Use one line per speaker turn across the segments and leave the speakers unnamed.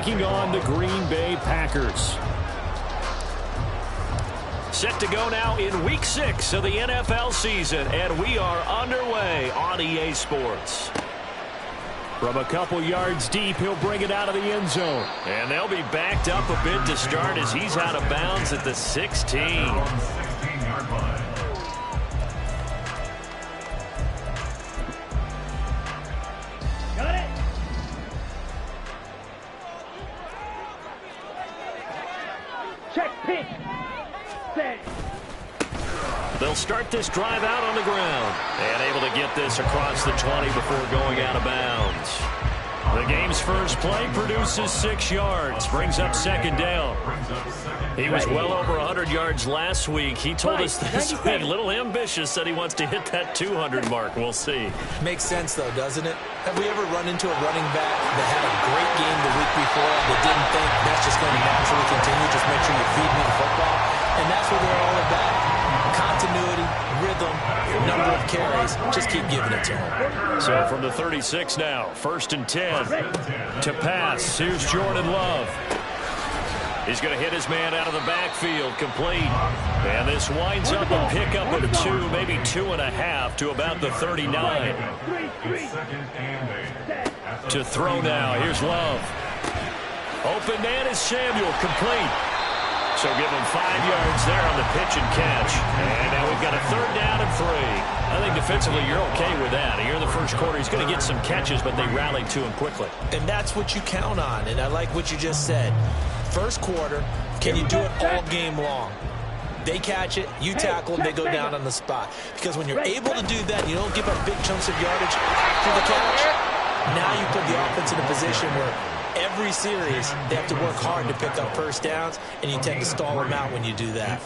taking on the Green Bay Packers. Set to go now in Week 6 of the NFL season, and we are underway on EA Sports. From a couple yards deep, he'll bring it out of the end zone. And they'll be backed up a bit to start as he's out of bounds at the 16.
Got it. Check pitch. Set.
They'll start this drive out on the ground and able to get this across the 20 before going out of bounds. The game's first play produces 6 yards, brings up second down. He was well over 100 yards last week. He told us this week, a little ambitious, said he wants to hit that 200 mark. We'll see.
Makes sense, though, doesn't it? Have we ever run into a running back that had a great game the week before that didn't think that's just going to naturally continue? Just make sure you feed me the football. And that's what they're all about. Continuity, rhythm, number of carries. Just keep giving it to him.
So from the 36 now, 1st and 10. To pass, here's Jordan Love. He's going to hit his man out of the backfield, complete. And this winds up a pickup of 2, maybe 2.5 to about the 39. To throw now, here's Love. Open man is Samuel, complete. So give him 5 yards there on the pitch and catch. And now we've got a 3rd down and 3. I think defensively you're okay with that. Here in the first quarter, he's going to get some catches, but they rallied to him quickly.
And that's what you count on, and I like what you just said. First quarter, can you do it all game long? They catch it, you tackle them, they go down on the spot. Because when you're able to do that, you don't give up big chunks of yardage after the catch. Now you put the offense in a position where every series they have to work hard to pick up first downs, and you tend to stall them out when you do that.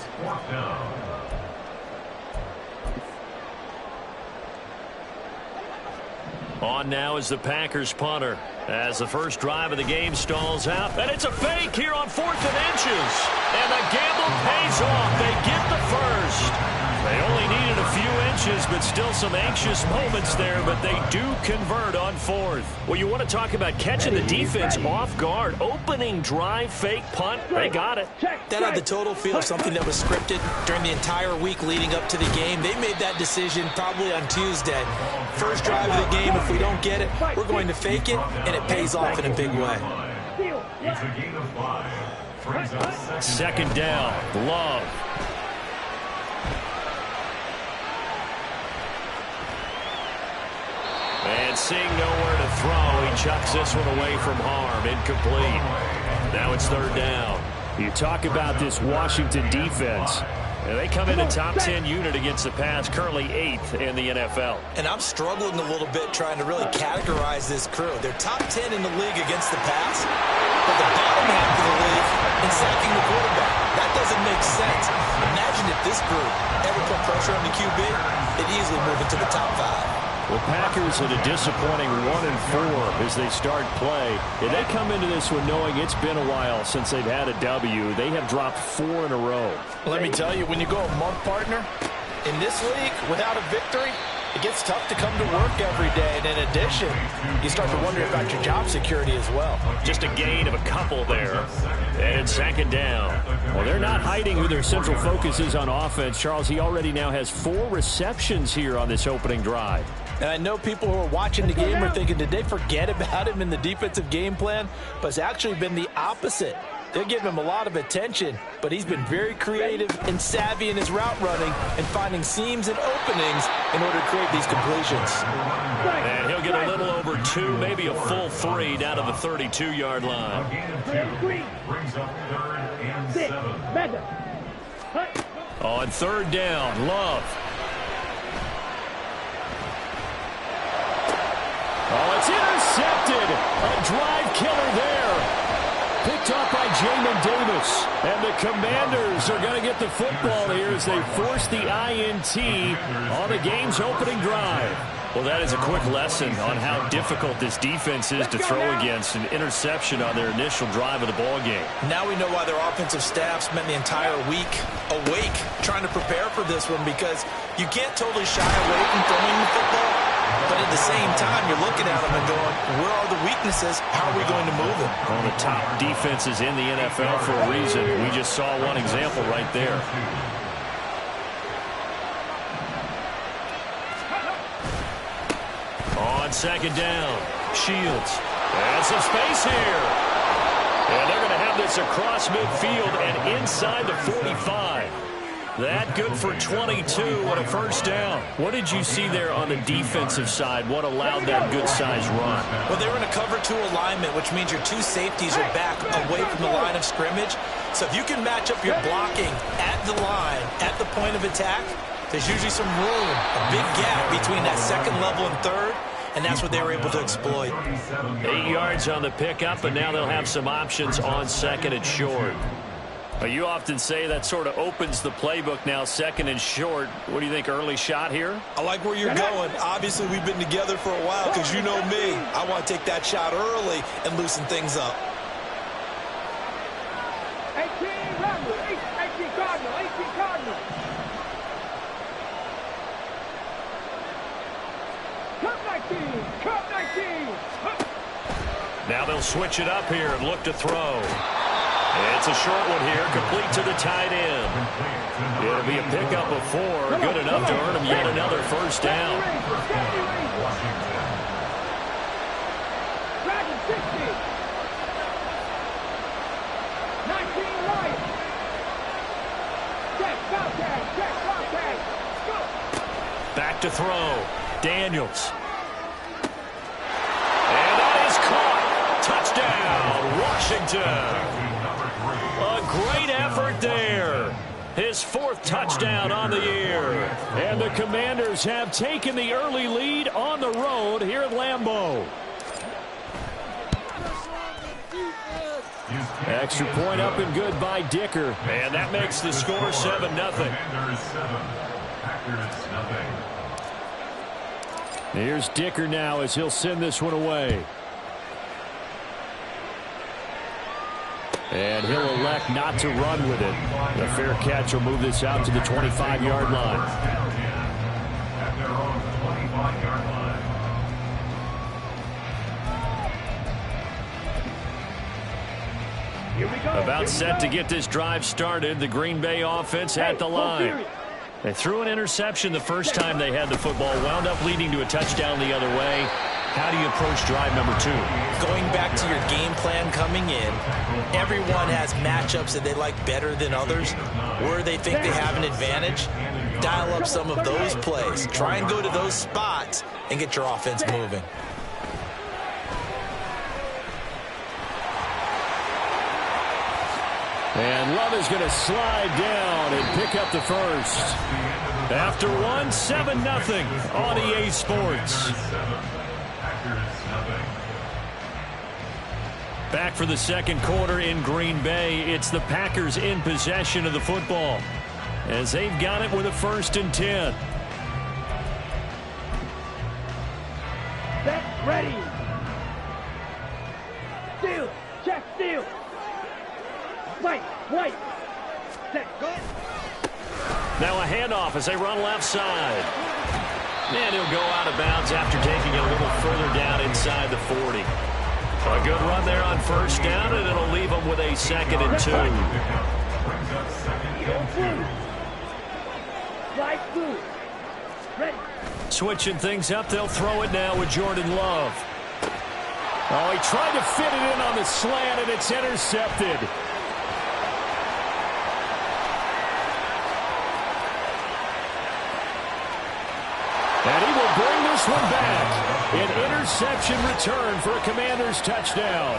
On now is the Packers punter as the first drive of the game stalls out. And it's a fake here on 4th and inches. And the gamble pays off. They get the first. They only needed a few inches, but still some anxious moments there, but they do convert on 4th. Well, you want to talk about catching the defense off guard. Opening drive, fake punt, they got it.
That had the total feel of something that was scripted during the entire week leading up to the game. They made that decision probably on Tuesday. First drive of the game, if we don't get it, we're going to fake it, and it pays off in a big way.
It's a gain of 5.
2nd down, Love. And seeing nowhere to throw, he chucks this one away from harm. Incomplete. Now it's 3rd down. You talk about this Washington defense. And they come in a top 10 unit against the pass, currently 8th in the NFL.
And I'm struggling a little bit trying to really categorize this crew. They're top 10 in the league against the pass, but the bottom half of the league in sacking the quarterback. That doesn't make sense. Imagine if this group ever put pressure on the QB, they'd easily move into the top 5.
The Packers at a disappointing 1-4 as they start play. And they come into this one knowing it's been a while since they've had a W. They have dropped 4 in a row.
Let me tell you, when you go a month, partner, in this league, without a victory, it gets tough to come to work every day. And in addition, you start to wonder about your job security as well.
Just a gain of a couple there. And 2nd down. Well, they're not hiding who their central focus is on offense. Charles, he already now has 4 receptions here on this opening drive.
And I know people who are watching the game are thinking, did they forget about him in the defensive game plan? But it's actually been the opposite. They're giving him a lot of attention, but he's been very creative and savvy in his route running and finding seams and openings in order to create these completions.
And he'll get a little over 2, maybe a full 3 down to the 32-yard line.
Brings up 3rd and 7.
On 3rd down, Love. Oh, it's intercepted. A drive killer there. Picked up by Jamin Davis. And the Commanders are going to get the football here as they force the INT on the game's opening drive. Well, that is a quick lesson on how difficult this defense is to throw against. An interception on their initial drive of the ball game.
Now we know why their offensive staff spent the entire week awake trying to prepare for this one, because you can't totally shy away from throwing the football. But at the same time, you're looking at them and going, where are the weaknesses? How are we going to move them?
One of the top defenses in the NFL for a reason. We just saw one example right there. On second down, Shields. And some space here. And they're going to have this across midfield and inside the 45. That good for 22 and a first down. What did you see there on the defensive side? What allowed that good-sized run?
Well, they were in a cover 2 alignment, which means your 2 safeties are back away from the line of scrimmage. So if you can match up your blocking at the line, at the point of attack, there's usually some room, a big gap between that second level and third, and that's what they were able to exploit.
8 yards on the pickup, and now they'll have some options on second and short. You often say that sort of opens the playbook now, second and short. What do you think, early shot here?
I like where you're going. Obviously, we've been together for a while because you know me. I want to take that shot early and loosen things up.
18 Cardinal, 18 Cardinal. Cup 19.
Now they'll switch it up here and look to throw. It's a short one here, complete to the tight end. It'll be a pickup of 4, good enough to earn him yet another first down.
Dragon 60. 19 right. Check, contact. Go.
Back to throw. Daniels. And that is caught. Touchdown, Washington. A great effort there. His 4th touchdown on the year. And the Commanders have taken the early lead on the road here at Lambeau. Extra point up and good by Dicker. And that makes the score 7-0. Here's Dicker now as he'll send this one away. And he'll elect not to run with it. The fair catch will move this out to the 25-yard line. About set to get this drive started. The Green Bay offense at the line. They threw an interception the first time they had the football. Wound up leading to a touchdown the other way. How do you approach drive number 2?
Going back to your game plan coming in, everyone has matchups that they like better than others. Where they think they have an advantage, dial up some of those plays. Try and go to those spots and get your offense moving.
And Love is going to slide down and pick up the first. After one, 7-0 on EA Sports. Back for the second quarter in Green Bay. It's the Packers in possession of the football as they've got it with a 1st and 10.
Set, ready. Steal, check, steal. White. Set, go.
Now a handoff as they run left side. And he'll go out of bounds after taking it a little further down inside the 40. A good run there on first down, and it'll leave them with a 2nd and 2.
Right through. Ready.
Switching things up, they'll throw it now with Jordan Love. Oh, he tried to fit it in on the slant, and it's intercepted. And he will bring this one back. An interception return for a Commanders touchdown.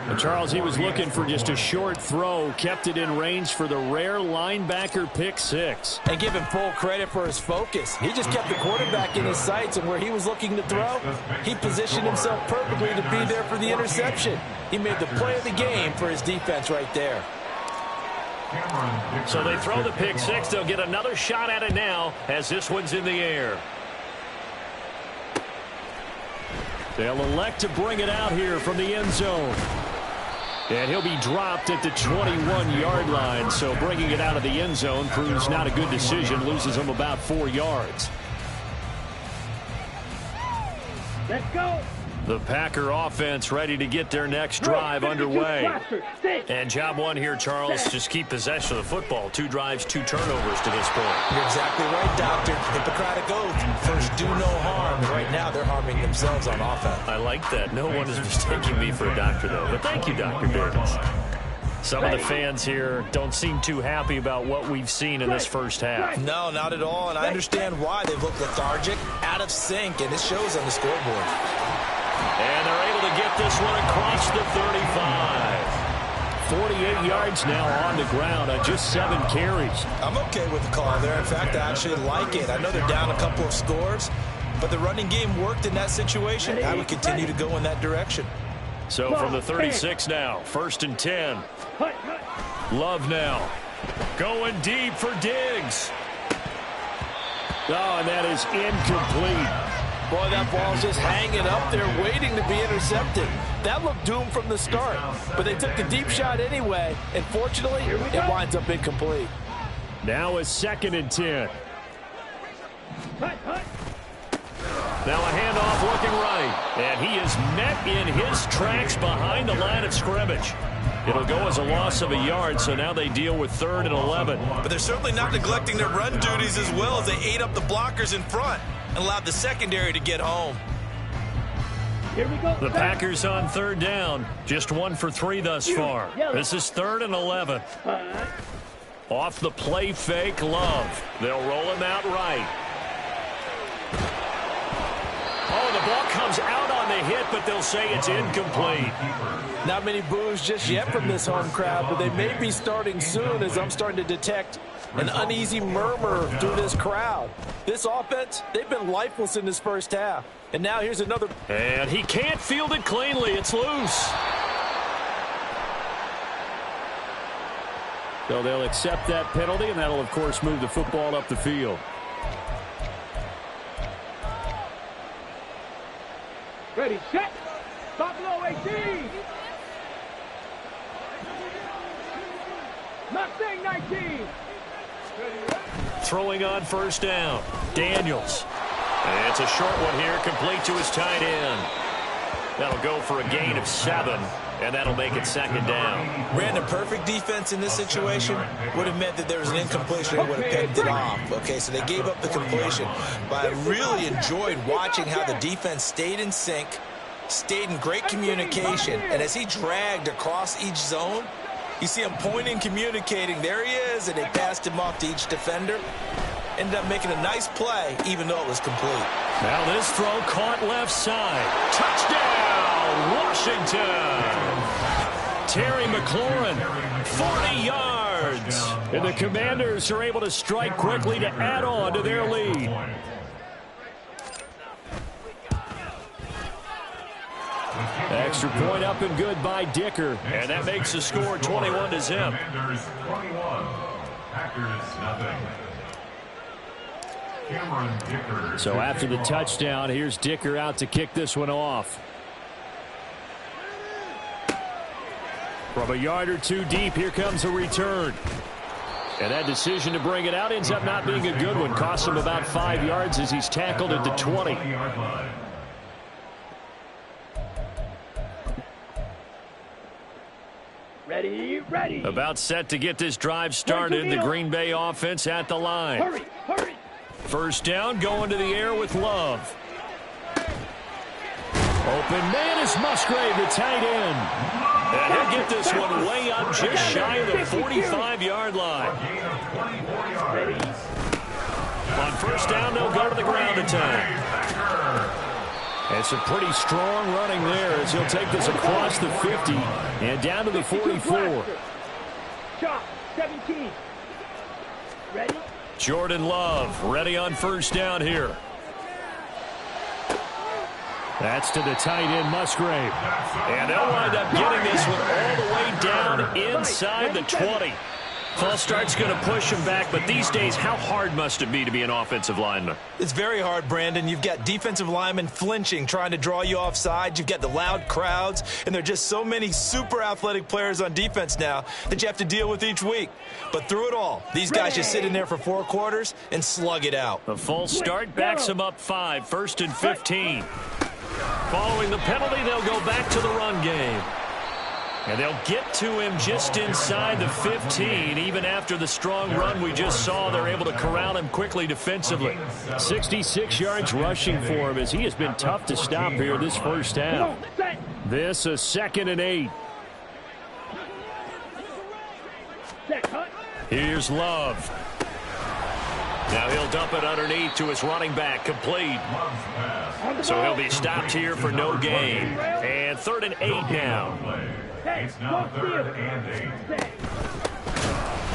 And Charles, he was looking for just a short throw, kept it in range for the rare linebacker pick 6.
And give him full credit for his focus. He just kept the quarterback in his sights, and where he was looking to throw, he positioned himself perfectly to be there for the interception. He made the play of the game for his defense right there.
So they throw the pick 6. They'll get another shot at it now as this one's in the air. They'll elect to bring it out here from the end zone. And he'll be dropped at the 21-yard line. So bringing it out of the end zone proves not a good decision. Loses him about 4 yards.
Let's go.
The Packer offense ready to get their next drive underway. And job one here, Charles, just keep possession of the football. 2 drives, 2 turnovers to this point.
You're exactly right, Doctor. Hippocratic oath. First, do no harm. And right now, they're harming themselves on offense.
I like that. No one is mistaking me for a doctor, though. But thank you, Dr. Davis. Some of the fans here don't seem too happy about what we've seen in this first half.
No, not at all. And I understand why. They've looked lethargic, out of sync, and it shows on the scoreboard.
And they're able to get this one across the 35. 48 yards now on the ground on just 7 carries.
I'm okay with the call there. In fact, I actually like it. I know they're down a couple of scores, but the running game worked in that situation. I would continue to go in that direction.
So from the 36 now, 1st and 10. Love now. Going deep for Diggs. Oh, and that is incomplete.
Boy, that ball's just hanging up there, waiting to be intercepted. That looked doomed from the start, but they took the deep shot anyway, and fortunately, it winds up incomplete.
Now is 2nd and 10. Now a handoff looking right, and he is met in his tracks behind the line of scrimmage. It'll go as a loss of a yard, so now they deal with 3rd and 11.
But they're certainly not neglecting their run duties as well as they ate up the blockers in front and allowed the secondary to get home.
Here we go.
The Packers on 3rd down. Just 1 for 3 thus far. This is 3rd and 11. Off the play fake, Love. They'll roll him out right. Oh, the ball comes out on the hit, but they'll say it's incomplete.
Not many boos just yet from this home crowd, but they may be starting soon as I'm starting to detect an uneasy murmur through this crowd. This offense, they've been lifeless in this first half. And now here's another.
And he can't field it cleanly. It's loose. So they'll accept that penalty, and that'll, of course, move the football up the field.
Ready, set. Stop low, 18. Not saying 19.
Throwing on 1st down. Daniels. And it's a short one here, complete to his tight end. That'll go for a gain of 7, and that'll make it 2nd down.
Ran a perfect defense in this situation would have meant that there was an incompletion. They would have picked it off. Okay, so they gave up the completion. But I really enjoyed watching how the defense stayed in sync, stayed in great communication, and as he dragged across each zone, you see him pointing, communicating. There he is, and they passed him off to each defender. Ended up making a nice play, even though it was complete.
Now this throw caught left side. Touchdown, Washington. Terry McLaurin, 40 yards. And the Commanders are able to strike quickly to add on to their lead. Extra point up and good by Dicker. And that makes the score 21-0.
Commanders 21, Packers nothing.
So after the touchdown, here's Dicker out to kick this one off. From a yard or 2 deep, here comes a return. And that decision to bring it out ends up not being a good one. Costs him about 5 yards as he's tackled at the 20.
Ready, ready.
About set to get this drive started. The Green Bay offense at the line.
Hurry, hurry.
1st down, going to the air with Love. Open man is Musgrave, the tight end. And he'll get this one way up just shy of the 45-yard line. On 1st down, they'll go to the ground attack. And some pretty strong running there as he'll take this across the 50 and down to the 44.
Shot, 17. Ready?
Jordan Love ready on 1st down here. That's to the tight end, Musgrave. And they'll wind up getting this one all the way down inside the 20. False start's going to push him back, but these days, how hard must it be to be an offensive lineman?
It's very hard, Brandon. You've got defensive linemen flinching, trying to draw you offside. You've got the loud crowds, and there are just so many super athletic players on defense now that you have to deal with each week. But through it all, these guys just sit in there for 4 quarters and slug it out.
A false start backs him up 5, 1st and 15. Following the penalty, they'll go back to the run game. And they'll get to him just inside the 15. Even after the strong run we just saw, they're able to corral him quickly defensively.
66 yards rushing for him as he has been tough to stop here this first half. This a 2nd and 8.
Here's Love. Now he'll dump it underneath to his running back, complete. So he'll be stopped here for no gain. And 3rd and 8 now.
It's now 3rd and 8.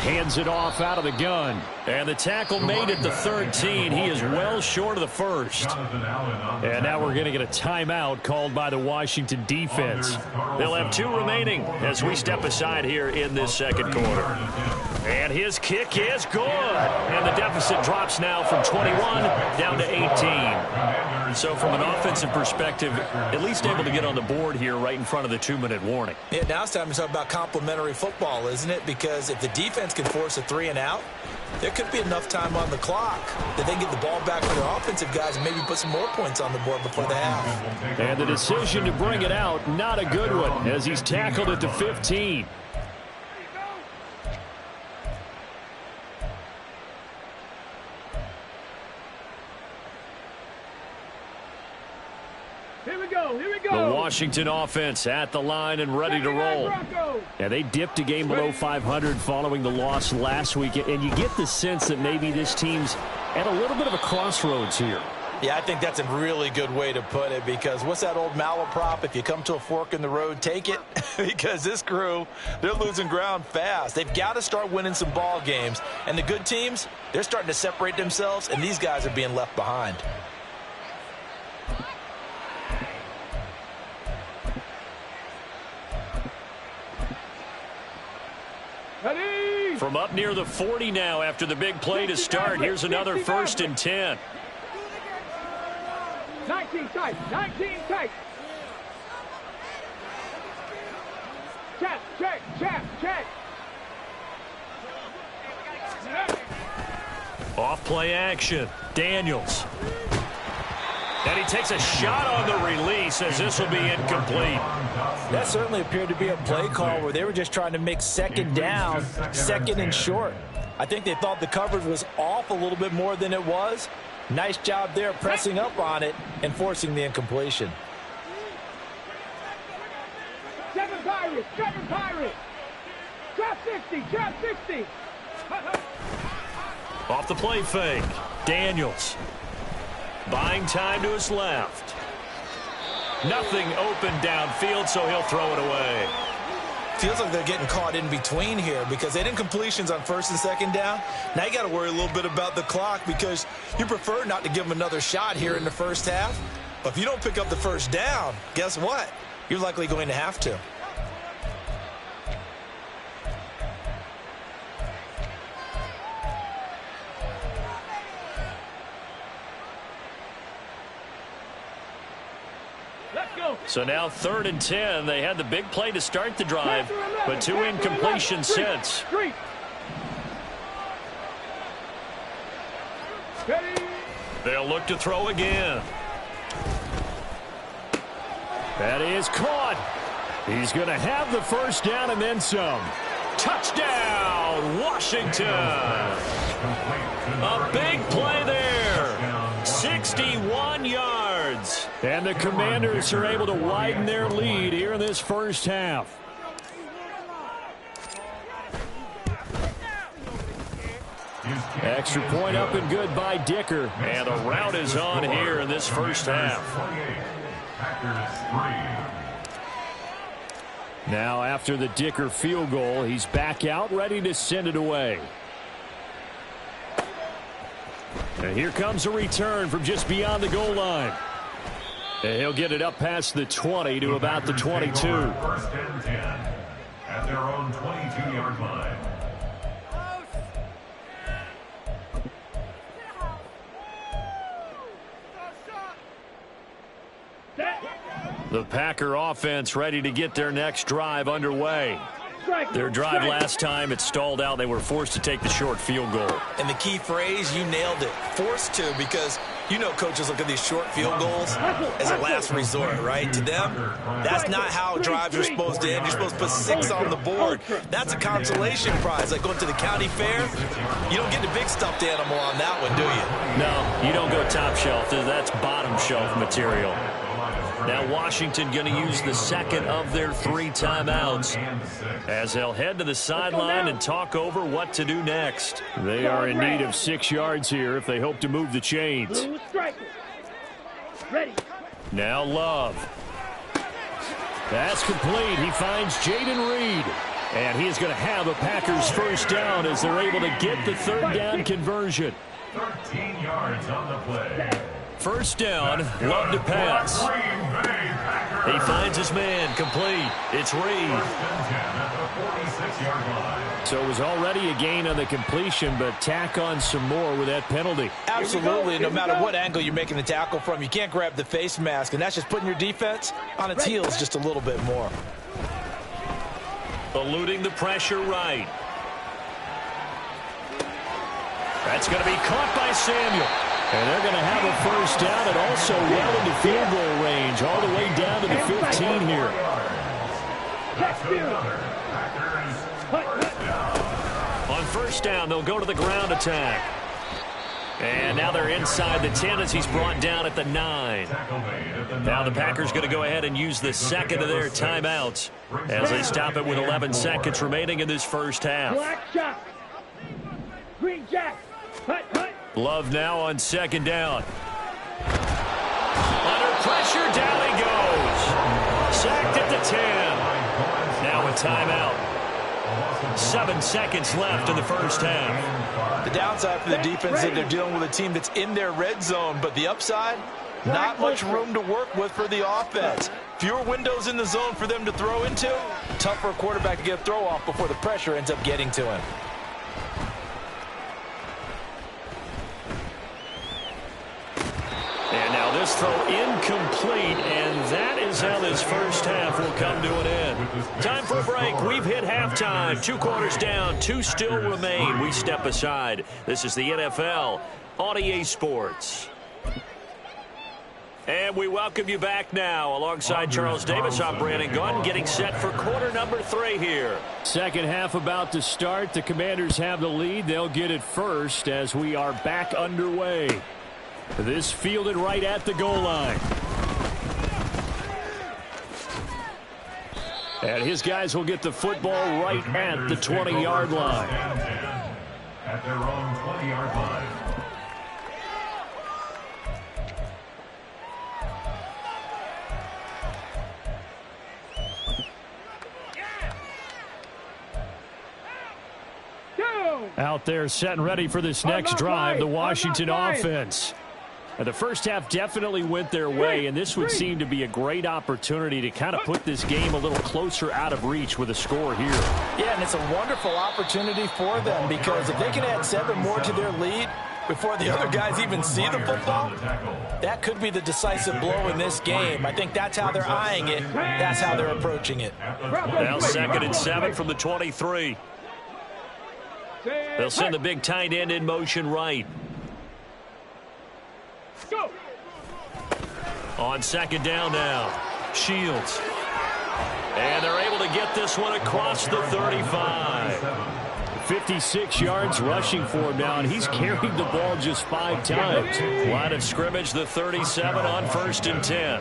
Hands it off out of the gun.
And the tackle made at the 13. He is well short of the first.
And now we're going to get a timeout called by the Washington defense.
They'll have 2 remaining as we step aside here in this second quarter. And his kick is good. And the deficit drops now from 21 down to 18. So from an offensive perspective, at least able to get on the board here right in front of the 2-minute warning.
Yeah, now it's time to talk about complementary football, isn't it? Because if the defense can force a 3 and out, there could be enough time on the clock that they get the ball back for their offensive guys and maybe put some more points on the board before the half.
And the decision to bring it out, not a good one, as he's tackled at the 15.
The Washington offense at the line and ready to roll.
Yeah, they dipped a game below 500 following the loss last week, and you get the sense that maybe this team's at a little bit of a crossroads here.
Yeah, I think that's a really good way to put it, because what's that old malaprop? If you come to a fork in the road, take it. Because this crew, they're losing ground fast. They've got to start winning some ball games. And the good teams, they're starting to separate themselves, and these guys are being left behind.
From up near the 40 now after the big play to start. Here's another 1st and 10.
19 tight. 19 tight. Check.
Off play action. Daniels. And he takes a shot on the release as this will be incomplete.
That certainly appeared to be a play call where they were just trying to make 2nd down, 2nd and short. I think they thought the coverage was off a little bit more than it was. Nice job there pressing up on it and forcing the incompletion.
7 Pirates. Trap 60.
Off the play fake. Daniels. Buying time to his left. Nothing open downfield, so he'll throw it away.
Feels like they're getting caught in between here because they didn't completions on 1st and 2nd down. Now you got to worry a little bit about the clock because you prefer not to give them another shot here in the first half. But if you don't pick up the 1st down, guess what? You're likely going to have to.
So now 3rd and 10. They had the big play to start the drive, but 2 incompletions since. They'll look to throw again.
That is caught. He's going to have the 1st down and then some.
Touchdown, Washington. A big play there. 61 yards.
And the Commanders are able to widen their lead here in this first half. Extra point up and good by Dicker.
And the route is on here in this first half.
Now after the Dicker field goal, he's back out ready to send it away. And here comes a return from just beyond the goal line. And he'll get it up past the 20 to about the 22.
1st and 10 at their own 22-yard line.
The Packer offense ready to get their next drive underway. Their drive last time, it stalled out. They were forced to take the short field goal.
And the key phrase, you nailed it. Forced to, because You know coaches look at these short field goals as a last resort, right? To them, that's not how drives are supposed to end. You're supposed to put 6 on the board. That's a consolation prize. Like going to the county fair, you don't get the big stuffed animal on that one, do you?
No, you don't go top shelf. That's bottom shelf material. Now Washington going to use the second of their 3 timeouts as they'll head to the sideline and talk over what to do next.
They are in need of 6 yards here if they hope to move the chains. Now Love. That's complete. He finds Jaden Reed. And he is going to have a Packers first down as they're able to get the 3rd down conversion.
13 yards on the play.
First down, Love to pass. He finds his man, complete. It's Reed.
So it was already a gain on the completion, but tack on some more with that penalty.
Absolutely. No matter what angle you're making the tackle from, you can't grab the face mask, and that's just putting your defense on its heels just a little bit more.
Eluding the pressure right. That's going to be caught by Samuel.
And they're going to have a first down and also well into field goal range, all the way down to the 15 here.
On first down, they'll go to the ground attack. And now they're inside the 10 as he's brought down at the 9. Now the Packers going to go ahead and use the second of their timeouts as they stop it with 11 seconds remaining in this first half.
Green Jack.
Love now on second down. Under pressure, down he goes. Sacked at the 10. Now a timeout. 7 seconds left in the first half.
The downside for the defense is that they're dealing with a team that's in their red zone, but the upside, not much room to work with for the offense. Fewer windows in the zone for them to throw into. Tough for a quarterback to get a throw off before the pressure ends up getting to him.
And now this throw incomplete, and that is how this first half will come to an end. Time for a break. We've hit halftime. 2 quarters down, 2 still remain. We step aside. This is the NFL on EA Sports. And we welcome you back now. Alongside Charles Davis, I'm Brandon Gunn, getting set for quarter number 3 here.
Second half about to start. The Commanders have the lead. They'll get it first as we are back underway. This fielded right at the goal line. And his guys will get the football right at the 20-yard line.
At their own 20-yard line.
Out there set and ready for this next drive, the Washington offense. And the first half definitely went their way, and this would seem to be a great opportunity to kind of put this game a little closer out of reach with a score here.
Yeah, and it's a wonderful opportunity for them because if they can add 7 more to their lead before the other guys even see the football, that could be the decisive blow in this game. I think that's how they're eyeing it. That's how they're approaching it.
Now 2nd and 7 from the 23. They'll send the big tight end in motion right.
Go.
On second down now, Shields. And they're able to get this one across the 35.
56 yards rushing for him now, and he's carried the ball just 5 times.
Line of scrimmage, the 37 on 1st and 10.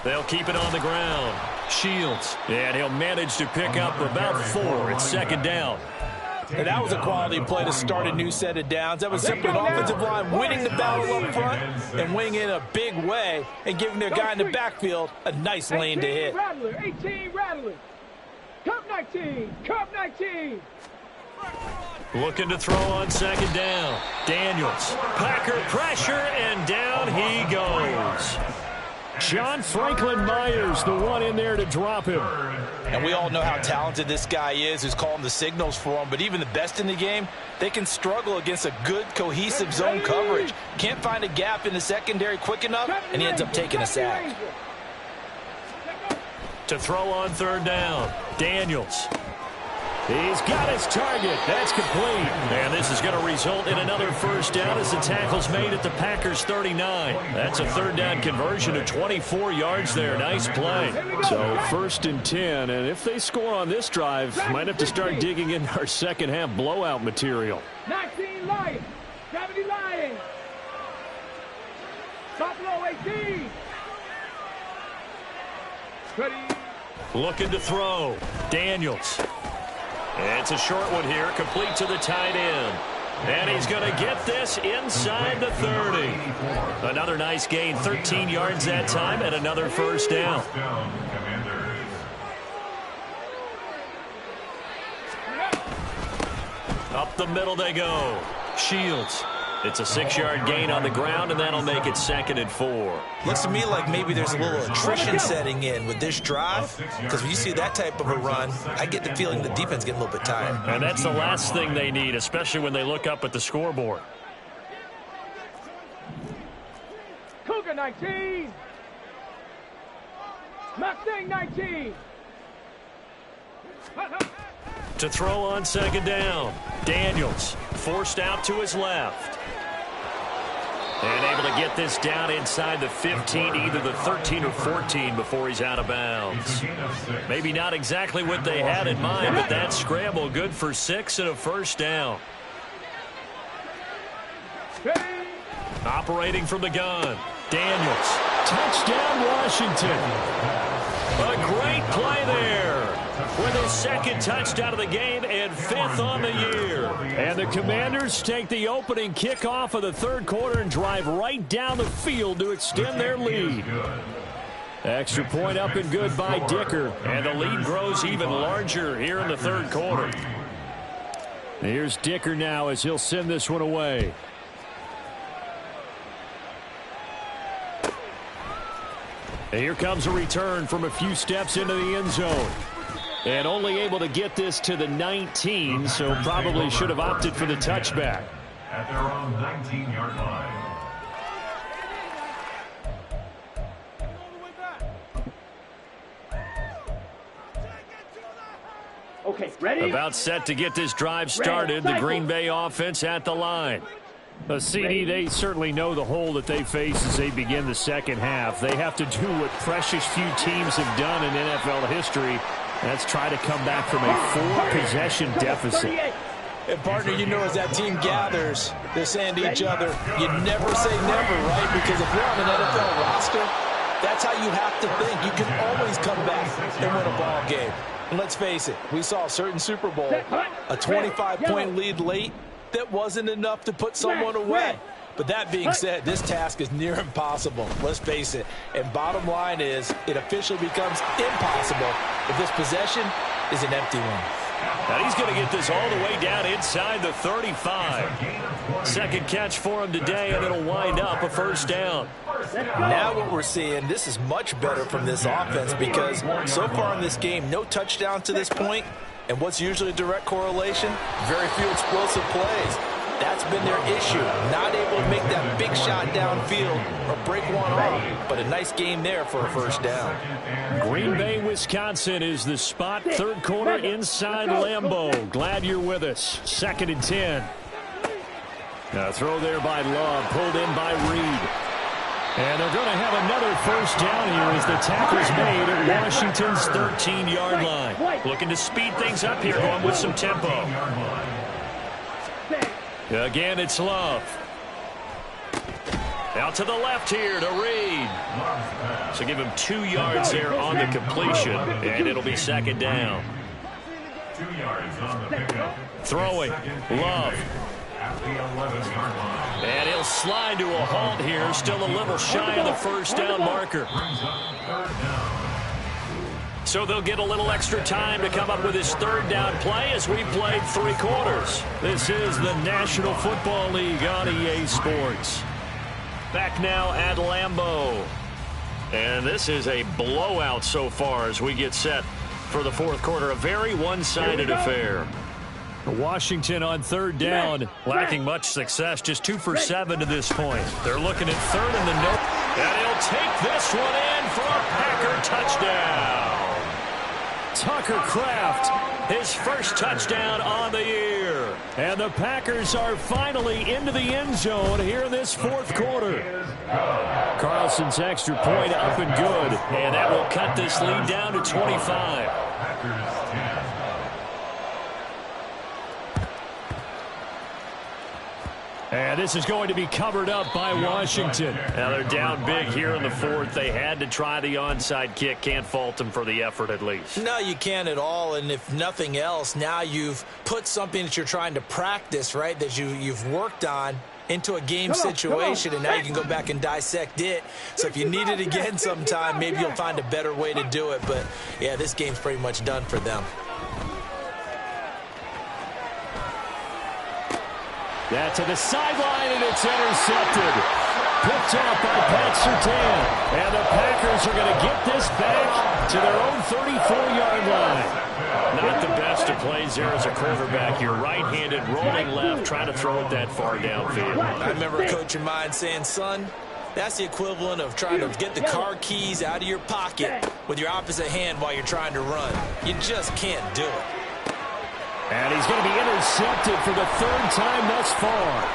They'll keep it on the ground. Shields. And he'll manage to pick up about 4. It's 2nd down.
And that was a quality play to start a new set of downs. That was simply an offensive line winning the battle up front and winning in a big way and giving their guy in the backfield a nice lane to hit.
18 Rattler. Cup 19. Cup 19.
Looking to throw on 2nd down. Daniels. Packer pressure, and down he goes.
John Franklin Myers, the one in there to drop him.
And we all know how talented this guy is who's calling the signals for him. But even the best in the game, they can struggle against a good, cohesive zone coverage. Can't find a gap in the secondary quick enough, and he ends up taking a sack.
To throw on 3rd down, Daniels.
He's got his target. That's complete. And this is going to result in another first down as the tackle's made at the Packers' 39. That's a third down conversion of 24 yards there. Nice play. So 1st and 10. And if they score on this drive, might have to start digging in our second half blowout material.
19 Lions. 70 Lions. Buffalo 18. Ready.
Looking to throw. Daniels. It's a short one here, complete to the tight end. And he's going to get this inside the 30. Another nice gain, 13 yards that time, and another first down. Up the middle they go. Shields. It's a 6-yard gain on the ground, and that'll make it 2nd and 4.
Looks to me like maybe there's a little attrition setting in with this drive, because when you see that type of a run, I get the feeling the defense getting a little bit tired.
And that's the last thing they need, especially when they look up at the scoreboard.
Cougar 19. Mustang 19.
To throw on 2nd down. Daniels forced out to his left. And able to get this down inside the 15, either the 13 or 14 before he's out of bounds. Maybe not exactly what they had in mind, but that scramble good for 6 and a first down. Operating from the gun. Daniels.
Touchdown, Washington.
A great play there. With his 2nd touchdown of the game and 5th on the year.
And the Commanders take the opening kickoff of the 3rd quarter and drive right down the field to extend their lead. Extra point up and good by Dicker.
And the lead grows even larger here in the 3rd quarter.
Here's Dicker now as he'll send this one away. And here comes a return from a few steps into the end zone. And only able to get this to the 19, so probably should have opted for the touchback.
At their own 19-yard line.
Okay, ready?
About set to get this drive started. The Green Bay offense at the line.
CD, they certainly know the hole that they face as they begin the second half. They have to do what precious few teams have done in NFL history. That's try to come back from a 4-possession deficit.
And, partner, you know, as that team gathers, they're saying to each other, you never say never, right? Because if you're on an NFL roster, that's how you have to think. You can always come back and win a ball game. And let's face it, we saw a certain Super Bowl, a 25-point lead late that wasn't enough to put someone away. But that being said, this task is near impossible. Let's face it. And bottom line is, it officially becomes impossible if this possession is an empty one.
And he's going to get this all the way down inside the 35. 2nd catch for him today, and it'll wind up a first down.
Now what we're seeing, this is much better from this offense because so far in this game, no touchdown to this point. And what's usually a direct correlation? Very few explosive plays. That's been their issue. Not able to make that big shot downfield or break one off. But a nice game there for a first down.
Green Bay, Wisconsin is the spot. 3rd quarter inside Lambeau. Glad you're with us. 2nd and 10. A throw there by Love. Pulled in by Reed. And they're going to have another first down here as the tackle's made at Washington's 13-yard line.
Looking to speed things up here, going with some tempo. Again, it's Love. Out to the left here to Reed. So give him 2 yards there on the completion, and it'll be 2nd down.
2 yards on the pickup.
Throwing. Love.
At the 11-yard line.
And he'll slide to a halt here. Still a little shy of the first down marker.
Brings up 3rd down.
So they'll get a little extra time to come up with his 3rd down play as we played 3 quarters. This is the National Football League on EA Sports. Back now at Lambeau. And this is a blowout so far as we get set for the 4th quarter. A very one-sided affair.
Washington on 3rd down.
Lacking much success, just 2 for 7 to this point. They're looking at 3rd and the note. And he'll take this one in for a Packer touchdown.
Tucker Kraft, his first touchdown on the year. And the Packers are finally into the end zone here in this fourth quarter. Carlson's extra point up and good, and that will cut this lead down to 25. And this is going to be covered up by Washington. Now they're down big here in the fourth. They had to try the onside kick. Can't fault them for the effort at least.
No, you can't at all. And if nothing else, now you've put something that you're trying to practice, right, that you've worked on into a game situation, and now you can go back and dissect it. So if you need it again sometime, maybe you'll find a better way to do it. But, yeah, this game's pretty much done for them.
That's to the sideline, and it's intercepted. Picked off by Pat Surtain. And the Packers are going to get this back to their own 34-yard line. Not the best of plays there as a quarterback. You're right-handed, rolling left, trying to throw it that far downfield.
I remember a coach of mine saying, son, that's the equivalent of trying to get the car keys out of your pocket with your opposite hand while you're trying to run. You just can't do it.
And he's going to be intercepted for the third time thus far.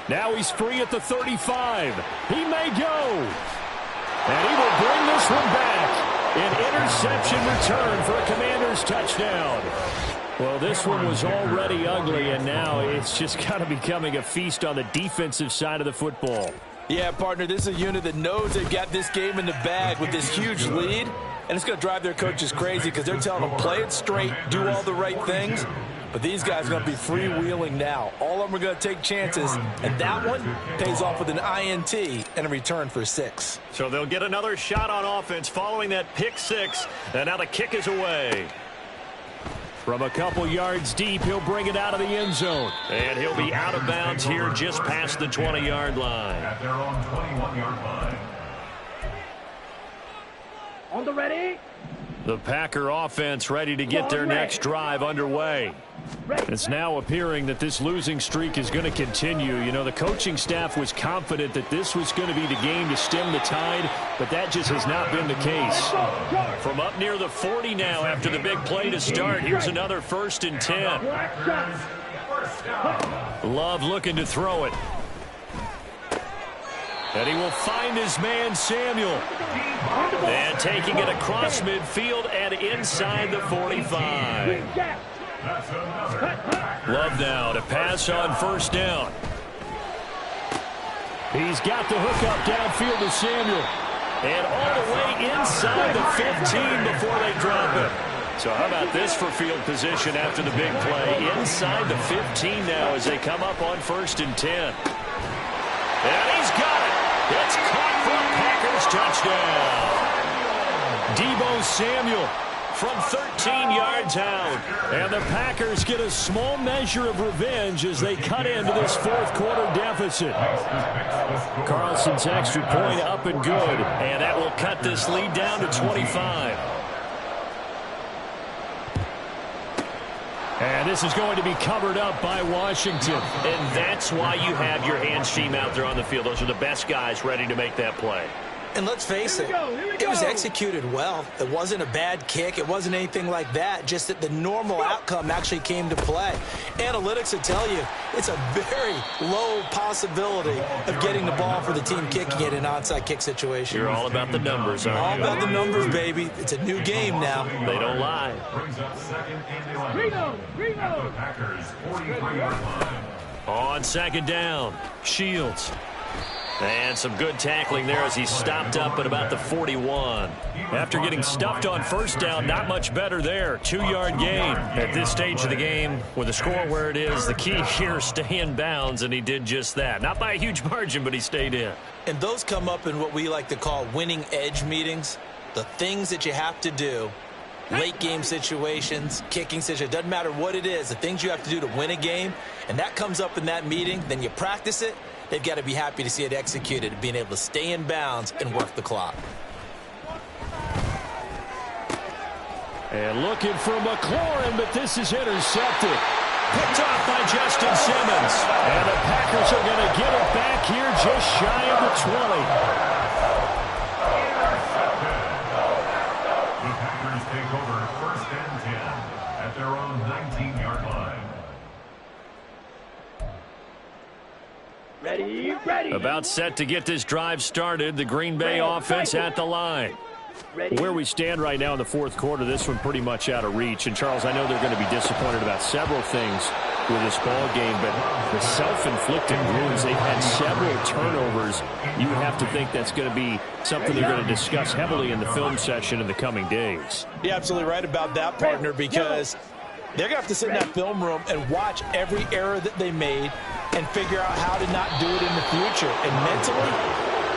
Now he's free at the 35. He may go. And he will bring this one back. An interception return for a Commanders touchdown. Well, this one was already ugly, and now it's just kind of becoming a feast on the defensive side of the football.
Yeah, partner, this is a unit that knows they've got this game in the bag with this huge lead. And it's going to drive their coaches crazy because they're telling them, play it straight, do all the right things. But these guys are going to be freewheeling now. All of them are going to take chances, and that one pays off with an INT and a return for 6.
So they'll get another shot on offense following that pick 6, and now the kick is away.
From a couple yards deep, he'll bring it out of the end zone.
And he'll be out of bounds here just past the 20-yard line.
At their own 21-yard line.
On the ready.
The Packer offense ready to get their next drive underway. It's now appearing that this losing streak is going to continue. You know, the coaching staff was confident that this was going to be the game to stem the tide, but that just has not been the case.
From up near the 40 now after the big play to start, here's another 1st and 10. Love looking to throw it. And he will find his man, Samuel. And taking it across midfield and inside the 45. Love now to pass on 1st down.
He's got the hook up downfield to Samuel.
And all the way inside the 15 before they drop it. So how about this for field position after the big play? Inside the 15 now as they come up on 1st and 10. And he's got it. It's caught for a Packers touchdown. Deebo Samuel from 13 yards out.
And the Packers get a small measure of revenge as they cut into this fourth quarter deficit.
Carlson's extra point up and good. And that will cut this lead down to 25.
And this is going to be covered up by Washington.
And that's why you have your hands team out there on the field. Those are the best guys ready to make that play.
And let's face it, it was executed well. It wasn't a bad kick. It wasn't anything like that. Just that the normal outcome actually came to play. Analytics will tell you it's a very low possibility of getting the ball for the team kicking it in an onside kick situation.
You're all about the numbers, aren't
all
you?
about the numbers, baby. It's a new game now.
They don't lie.
Brings up 2nd and 11. At the Packers' 43-yard line.
On 2nd down, Shields. And some good tackling there as he stopped up at about the 41.
After getting stuffed on 1st down, not much better there. 2-yard gain.
At this stage of the game, with the score where it is, the key here is stay in bounds, and he did just that. Not by a huge margin, but he stayed in.
And those come up in what we like to call winning edge meetings. The things that you have to do, late game situations, kicking situations, doesn't matter what it is, the things you have to do to win a game, and that comes up in that meeting, then you practice it. They've got to be happy to see it executed, being able to stay in bounds and work the clock.
And looking for McLaurin, but this is intercepted. Picked off by Justin Simmons. And the Packers are going to get it back here just shy of the 20.
About set to get this drive started. The Green Bay offense at the line.
Where we stand right now in the fourth quarter, this one pretty much out of reach. And, Charles, I know they're going to be disappointed about several things with this ball game, but the self-inflicted wounds, they've had several turnovers. You would have to think that's going to be something they're going to discuss heavily in the film session in the coming days.
You're absolutely right about that, partner, because they're going to have to sit in that film room and watch every error that they made and figure out how to not do it in the future. And mentally,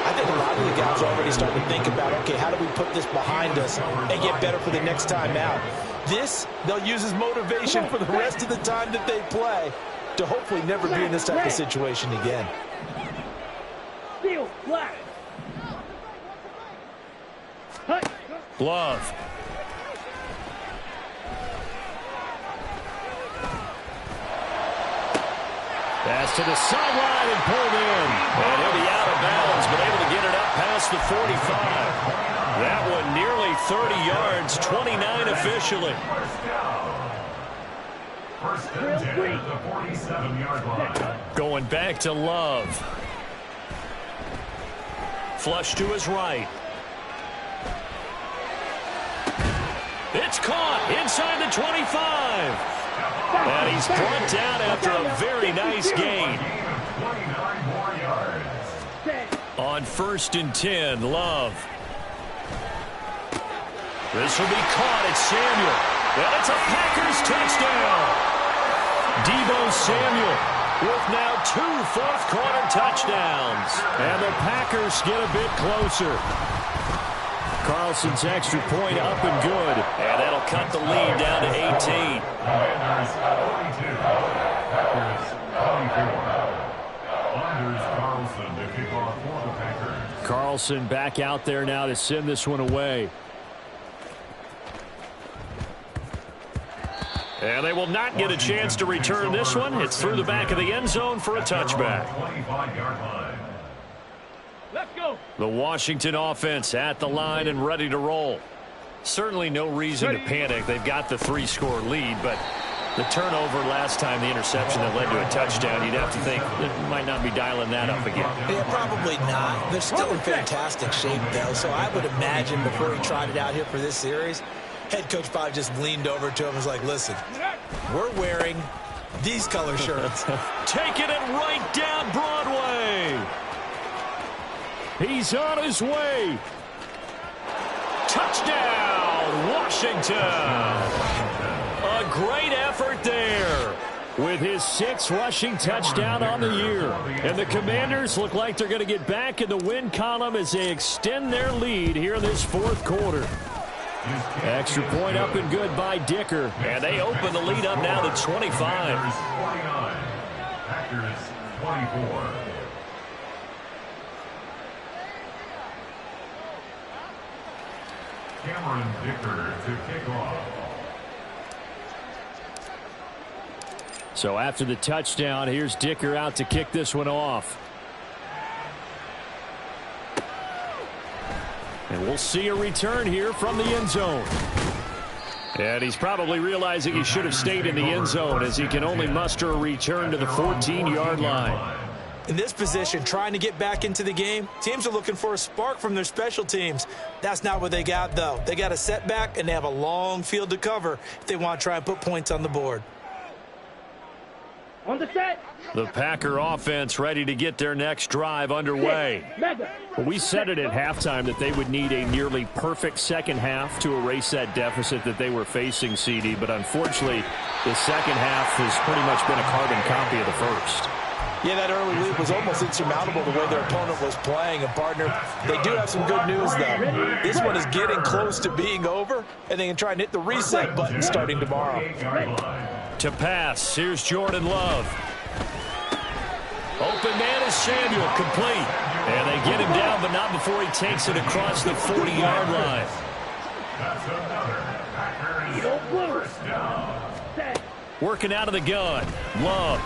I think a lot of the guys are already starting to think about, okay, how do we put this behind us and get better for the next time out? This, they'll use as motivation for the rest of the time that they play to hopefully never be in this type of situation again.
Glove. Pass to the sideline and pulled in. And he'll be out of bounds, but able to get it up past the 45. That one nearly 30 yards, 29 officially.
First and 10 at the 47-yard line.
Going back to Love. Flush to his right. It's caught inside the 25. And he's brought down after a very nice gain. 29 more yards. On 1st and 10, Love. This will be caught at Samuel. And it's a Packers touchdown. Deebo Samuel with now 2 fourth-quarter touchdowns. And the Packers get a bit closer. Carlson's extra point up and good. And that'll cut the lead down to 18.
Commanders 42. Packers 24. Anders Carlson to kick off for the Packers.
Carlson back out there now to send this one away.
And they will not get a chance to return this one. It's through the back of the end zone for a touchback.
25-yard line.
Let's go.
The Washington offense at the line and ready to roll. Certainly no reason to panic. They've got the 3-score lead, but the turnover last time, the interception that led to a touchdown, you'd have to think they might not be dialing that up again.
Yeah, probably not. They're still in fantastic shape, though, so I would imagine before he tried it out here for this series, head coach probably just leaned over to him and was like, listen, we're wearing these color shirts.
Taking it right down Broadway.
He's on his way.
Touchdown, Washington. A great effort there.
With his 6th rushing touchdown on the year. And the Commanders look like they're going to get back in the win column as they extend their lead here in this fourth quarter. Extra point up and good by Dicker.
And they open the lead up now to 25.
Packers 24. Cameron Dicker to kick off.
So after the touchdown, here's Dicker out to kick this one off. And we'll see a return here from the end zone. And he's probably realizing he should have stayed in the end zone as he can only muster a return to the 14-yard line.
In this position, trying to get back into the game, teams are looking for a spark from their special teams. That's not what they got, though. They got a setback, and they have a long field to cover if they want to try and put points on the board.
On the set.
The Packer offense ready to get their next drive underway.
Well, we said it at halftime that they would need a nearly perfect second half to erase that deficit that they were facing, CD. But unfortunately, the second half has pretty much been a carbon copy of the first.
Yeah, that early lead was almost insurmountable the way their opponent was playing. And, partner, they do have some good news, though. This one is getting close to being over, and they can try and hit the reset button starting tomorrow.
To pass, here's Jordan Love. Open man is Samuel, complete. And they get him down, but not before he takes it across the 40-yard line.
That's another Packers first down.
Working out of the gun. Love.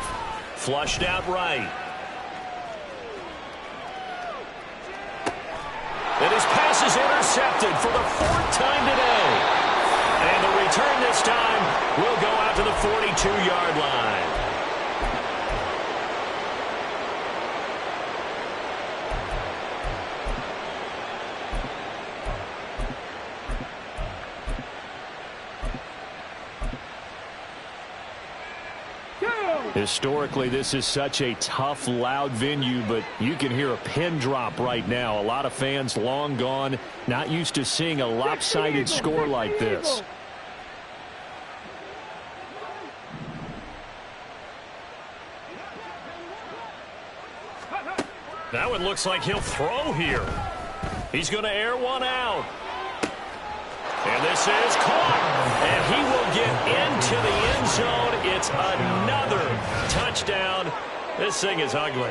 Flushed out right. And his pass is intercepted for the 4th time today. And the return this time will go out to the 42-yard line.
Historically, this is such a tough, loud venue, but you can hear a pin drop right now. A lot of fans long gone, not used to seeing a lopsided score like this. That one looks like he'll throw here. He's going to air one out. And this is caught. And he will get into the end zone. It's another touchdown. This thing is ugly.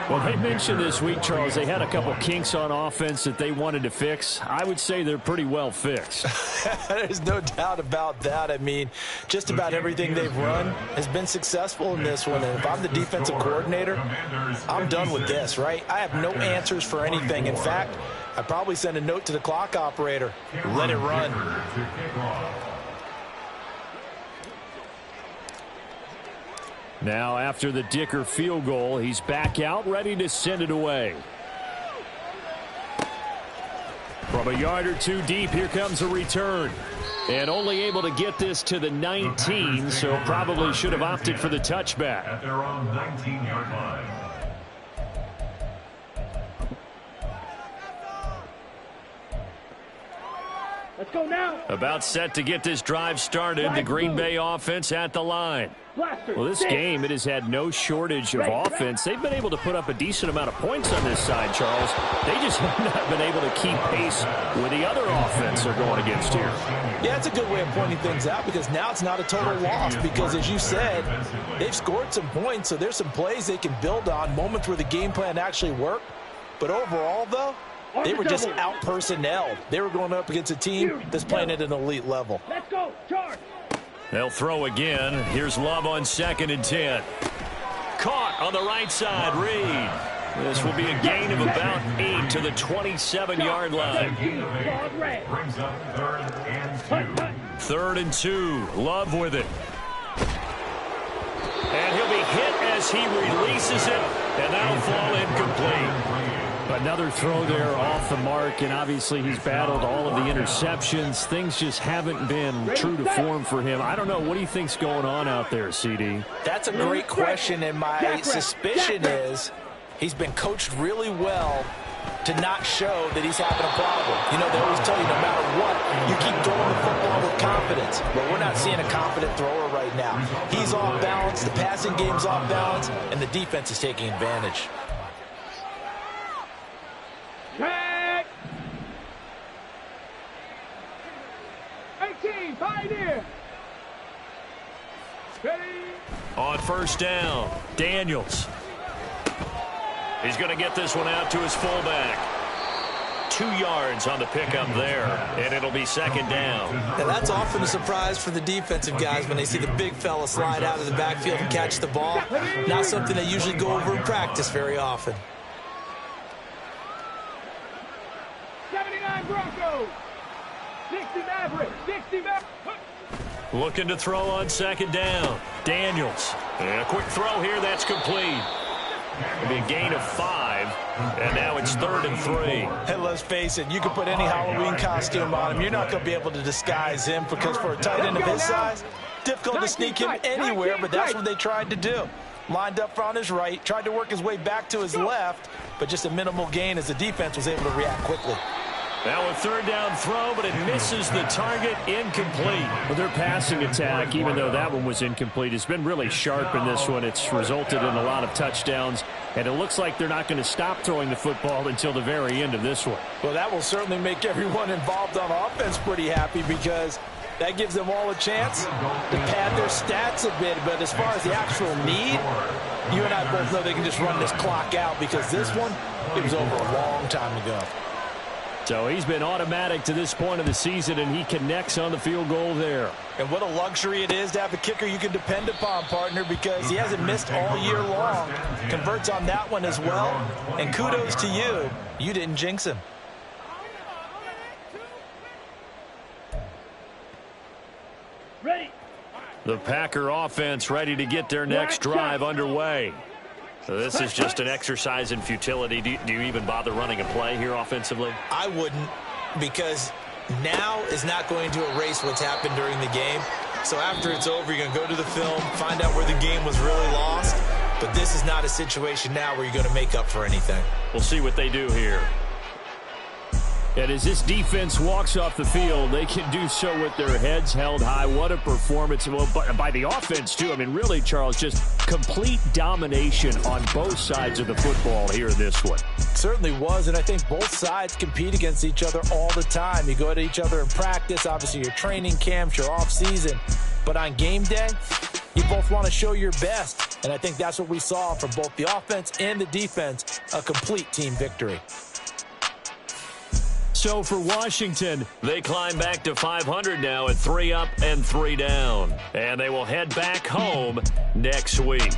Well, they mentioned this week, Charles, they had a couple kinks on offense that they wanted to fix. I would say they're pretty well fixed.
There's no doubt about that. I mean, just about everything they've run has been successful in this one. And if I'm the defensive coordinator, I'm done with this, right? I have no answers for anything. In fact, I'd probably send a note to the clock operator. Let it run.
Now, after the Dicker field goal, he's back out, ready to send it away. From a yard or two deep, here comes a return. And only able to get this to the 19, so probably should have opted for the touchback.
At their own 19-yard line.
Let's go now.
About set to get this drive started, the Green Bay offense at the line. Well, this game, it has had no shortage of offense. They've been able to put up a decent amount of points on this side, Charles. They just have not been able to keep pace with the other offense they're going against here.
Yeah, it's a good way of pointing things out because now it's not a total loss because, as you said, they've scored some points, so there's some plays they can build on, moments where the game plan actually worked. But overall, though, they were just out-personnelled. They were going up against a team that's playing at an elite level.
Let's go. Charge.
They'll throw again. Here's Love on 2nd and 10. Caught on the right side, Reed. This will be a gain of about 8 to the 27-yard line.
Brings up 3rd and 2.
3rd and 2. Love with it. And he'll be hit as he releases it, and that'll fall incomplete. Another throw there off the mark, and obviously he's battled all of the interceptions. Things just haven't been true to form for him. I don't know. What do you think's going on out there, CD?
That's a great question, and my suspicion is he's been coached really well to not show that he's having a problem. You know, they always tell you no matter what, you keep throwing the football with confidence. But we're not seeing a confident thrower right now. He's off balance, the passing game's off balance, and the defense is taking advantage.
Check. 18, Pioneer. Ready.
On 1st down, Daniels. He's going to get this one out to his fullback. 2 yards on the pickup there, and it'll be 2nd down.
Now that's often a surprise for the defensive guys when they see the big fella slide out of the backfield and catch the ball. Not something they usually go over in practice very often.
79 Broncos. 60 Mavericks. 60 Mavericks.
Looking to throw on 2nd down. Daniels. And a quick throw here. That's complete. It'll be a gain of 5. And now it's 3rd and 3.
And let's face it, you can put any Halloween costume on him. You're not going to be able to disguise him because for a tight end of his size, difficult to sneak him anywhere, but that's what they tried to do. Lined up on his right, tried to work his way back to his left, but just a minimal gain as the defense was able to react quickly.
Now a 3rd down throw, but it misses the target, incomplete. Well, their passing attack, even though that one was incomplete, has been really sharp in this one. It's resulted in a lot of touchdowns, and it looks like they're not going to stop throwing the football until the very end of this one.
Well, that will certainly make everyone involved on offense pretty happy because that gives them all a chance to pad their stats a bit. But as far as the actual need, you and I both know they can just run this clock out because this one, it was over a long time ago.
So he's been automatic to this point of the season, and he connects on the field goal there.
And what a luxury it is to have a kicker you can depend upon, partner, because he hasn't missed all year long. Converts on that one as well. And kudos to you. You didn't jinx him.
Ready.
The Packer offense ready to get their next drive underway. So this is just an exercise in futility. Do you even bother running a play here offensively?
I wouldn't, because now is not going to erase what's happened during the game.
So after it's over, you're going to go to the film, find out where the game was really lost. But this is not a situation now where you're going to make up for anything.
We'll see what they do here. And as this defense walks off the field, they can do so with their heads held high. What a performance. Well, by the offense, too. I mean, really, Charles, just complete domination on both sides of the football here in this one.
Certainly was, and I think both sides compete against each other all the time. You go at each other in practice, obviously your training camps, your off-season. But on game day, you both want to show your best. And I think that's what we saw from both the offense and the defense, a complete team victory.
So for Washington, they climb back to 500 now at 3 up and 3 down. And they will head back home next week.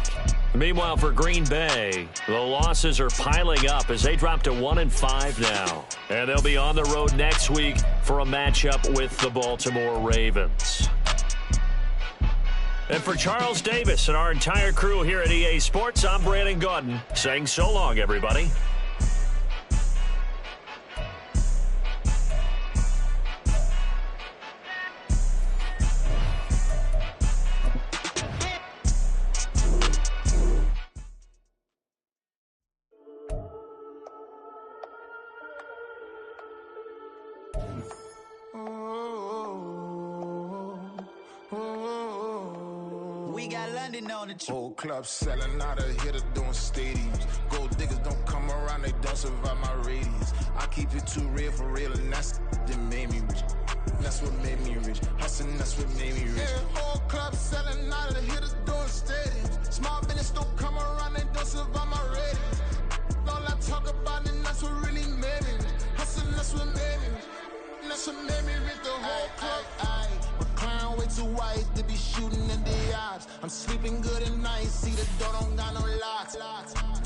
Meanwhile, for Green Bay, the losses are piling up as they drop to 1-5 now. And they'll be on the road next week for a matchup with the Baltimore Ravens. And for Charles Davis and our entire crew here at EA Sports, I'm Brandon Gaudin saying so long, everybody.
Whole club selling out of here to doing stadiums. Gold diggers don't come around, they don't survive my radius. I keep it too real for real, and that's that made me rich. That's what made me rich. Hustling, that's what made me rich. Yeah, whole club selling out of here to doing stadiums. Small business don't come around, they don't survive my radius. All I talk about, and that's what really made me rich. Hustling, that's what made me rich. That's what made me rich. The whole club. McLaren way too white to be shooting in the odds. I'm sleeping good at night, see the door don't got no locks.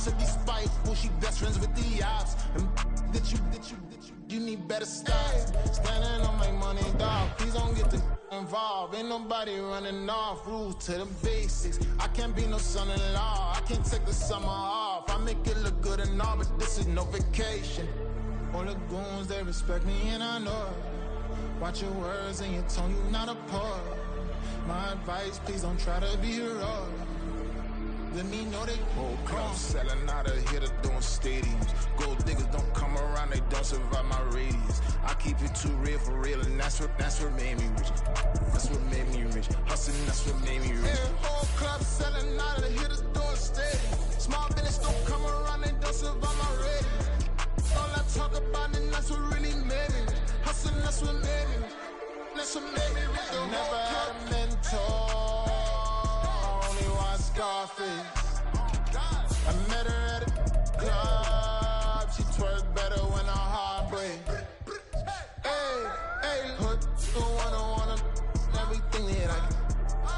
To be spiteful, she best friends with the ops. And you need better styles. Standing on my money, dog. Please don't get the involved. Ain't nobody running off. Rules to the basics. I can't be no son-in-law. I can't take the summer off. I make it look good and all, but this is no vacation. All the goons, they respect me and I know it. Watch your words and your tone, you not a poet. My advice, please don't try to be heroic. Let me know they whole club selling out of here to doing stadiums. Gold diggers don't come around, they don't survive my radius. I keep it too real for real, and that's what made me rich. That's what made me rich. Hustling, that's what made me rich. Yeah, whole club selling out of here to doing stadiums. Small business don't come around, they don't survive my radius. All I talk about, and that's what really made me rich. Hustling, that's what made me rich. That's what made me rich. I never had a mentor. Only one Scarface. I met her at a club. She twerked better when her heart breaks. Hey, hood to wanna everything that I can.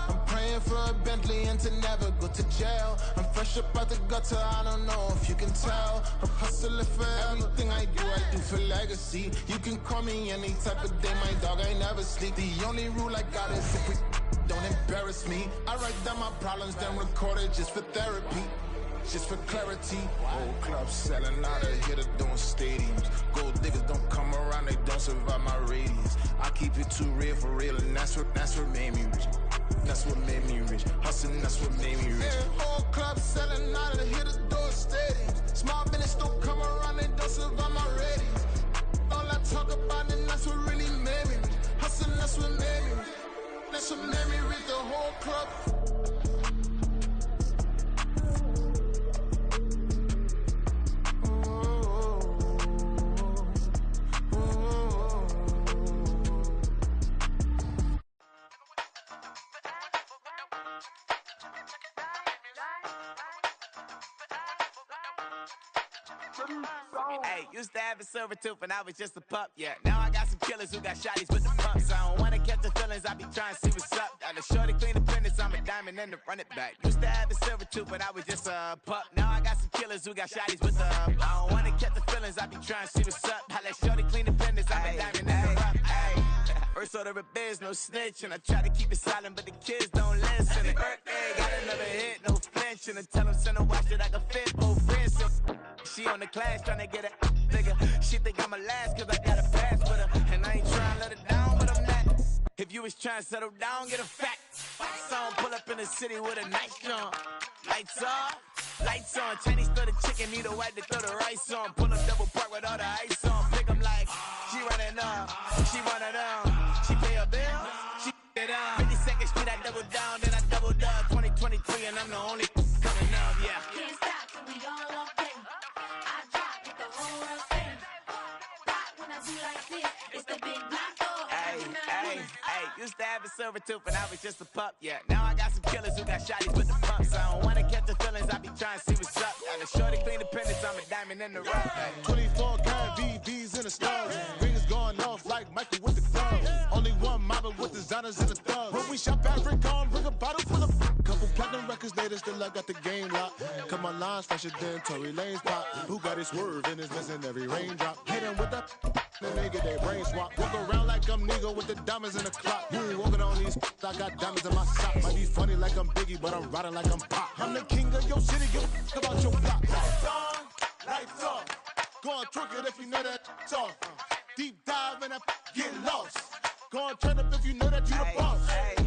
I'm praying for a Bentley and to never go to jail. I'm fresh up out the gutter, I don't know if you can tell. I'm hustling for everything I do for legacy. You can call me any type of day, my dog, I never sleep. The only rule I got is if we don't embarrass me. I write down my problems, then record it just for therapy. Just for clarity. Whole club selling out of here to doing stadiums. Gold diggers don't come around, they don't survive my radius. I keep it too real for real, and that's what made me rich. That's what made me rich. Hustling, that's what made me rich. Yeah, whole club selling out of here to doing stadiums. Small business don't come around, they don't survive my radius. All I talk about, and that's what really made me rich. Hustling, that's what made me rich. That's what made me rich. The whole club.
Hey, used to have a silver tooth when I was just a pup, yeah. Now I got some killers who got shotties with the pumps. I don't wanna catch the feelings, I be trying to see what's up. Got the shorty clean the business, I'm a diamond and to run it back. Used to have a silver tooth when I was just a pup. Now I got some killers who got shotties with the I don't wanna catch the feelings, I be trying to see what's up. I let shorty clean the business, I'm a diamond and to run it back. First order of biz, no snitch, and I try to keep it silent, but the kids don't listen. And birthday, got another hit, no flinch, and I tell them send a watch that I can fit both wrists. She on the class trying to get a nigga. She think I'm a last cause I got a pass with her. And I ain't trying to let her down, but I'm not. If you you was trying to settle down, get a fact. Song pull up in the city with a nice jump. Lights off, lights on. Chinese throw the chicken, need a wipe to throw the rice on. Pull up double park with all the ice on. Pick 'em like, she running up, she running up. She pay her bills, she it up. 52nd Street, I double down, then I doubled up. 2023, and I'm the only coming up, yeah.
Can't stop till we all okay. I drop with the whole world sing. Rock when I do like this, it's the big black door.
Hey, used to have a silver tooth and I was just a pup, yeah. Now I got some killers who got shotties with the pumps. I don't wanna catch the feelings, I be trying to see what's up. Got a shorty clean the pendants, I'm a diamond in the rough. Hey.
24 karat VVs in the stars. Rings going off like Michael with the gloves. Only one mobbing with designers in the thugs. When we shop African, bring a bottle full of couple platinum records later, still I got the game locked. Cut my lines fresher than Tory Lane's pop. Who got his swerve and is missing every raindrop. Hit him with the then they get their brain swap. Walk around like I'm nigga with the diamonds in the clock. You ain't walking on these, I got diamonds in my sock. Might be funny like I'm Biggie, but I'm riding like I'm Pop. I'm the king of your city, give a about your block. Lights on, lights off. Go and twerk it if you know that off. Deep dive and get lost. Go and turn up if you know that you the boss.
Hey,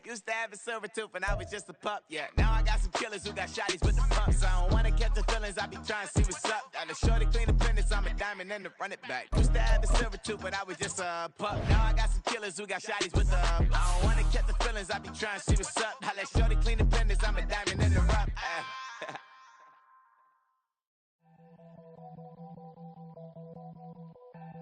used to have a silver tooth and I was just a pup, yeah. Now I got some killers who got shotties with the pumps. I don't wanna catch the feelings, I be trying to see what's up. Got a shorty clean the pendants, I'm a diamond and to run it back. Used to have a silver tooth, but I was just a pup. Now I got some killers who got shotties with the I don't wanna catch the feelings, I be trying to see what's up. I let shorty clean the pendants, I'm a diamond in the rough.